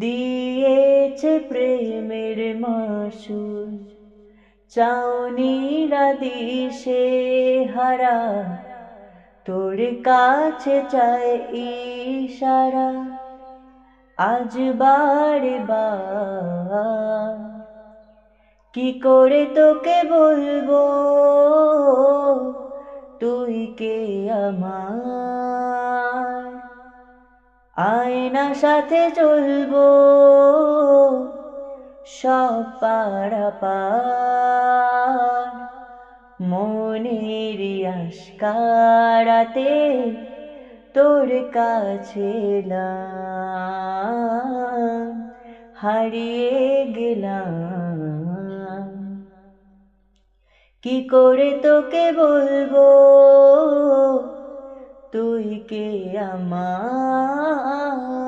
দিয়েছে প্রেমের মাসুল চাউনিরা দিশে হারা তোর কাছে চায় ইশারা আজ বারে বার কি করে তোকে বলবো তুই কে আমার আয়না সাথে চলবো সব পারাপার মনের আশকারাতে তোর কাছে এলাম হারিয়ে গেলাম কি করে তোকে বলবো তুই কে আমার